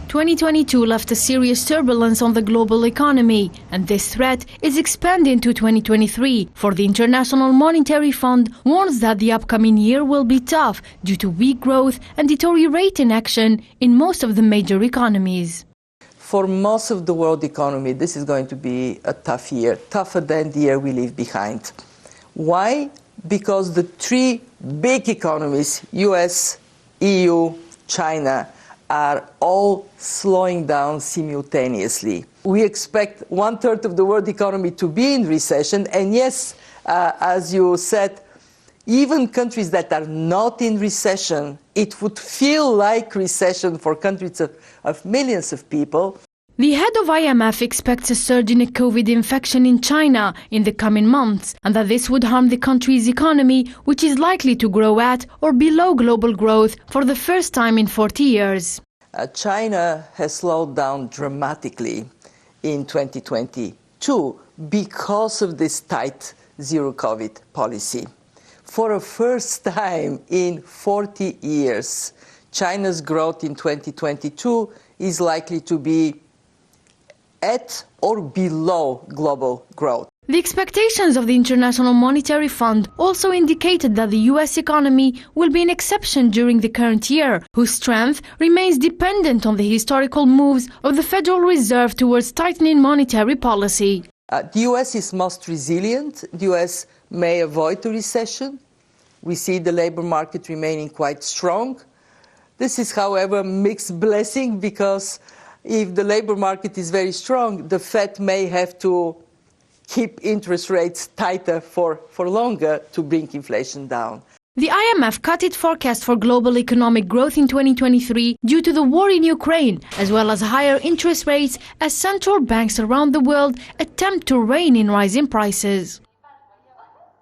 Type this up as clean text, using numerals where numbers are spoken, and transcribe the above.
2022 left a serious turbulence on the global economy, and this threat is expanding to 2023, for the International Monetary Fund warns that the upcoming year will be tough due to weak growth and deteriorating action in most of the major economies. For most of the world economy, this is going to be a tough year, tougher than the year we leave behind. Why? Because the three big economies, US, EU, China, are all slowing down simultaneously. We expect 1/3 of the world economy to be in recession, and yes, as you said, even countries that are not in recession, it would feel like recession for countries of millions of people. The head of IMF expects a surge in a COVID infection in China in the coming months, and that this would harm the country's economy, which is likely to grow at or below global growth for the first time in 40 years. China has slowed down dramatically in 2022 because of this tight zero-COVID policy. For the first time in 40 years, China's growth in 2022 is likely to be at or below global growth. The expectations of the International Monetary Fund also indicated that the US economy will be an exception during the current year, whose strength remains dependent on the historical moves of the Federal Reserve towards tightening monetary policy. The US is most resilient. The US may avoid a recession. We see the labor market remaining quite strong. This is, however, a mixed blessing, because if the labor market is very strong, the Fed may have to keep interest rates tighter for longer to bring inflation down. The IMF cut its forecast for global economic growth in 2023 due to the war in Ukraine, as well as higher interest rates as central banks around the world attempt to rein in rising prices.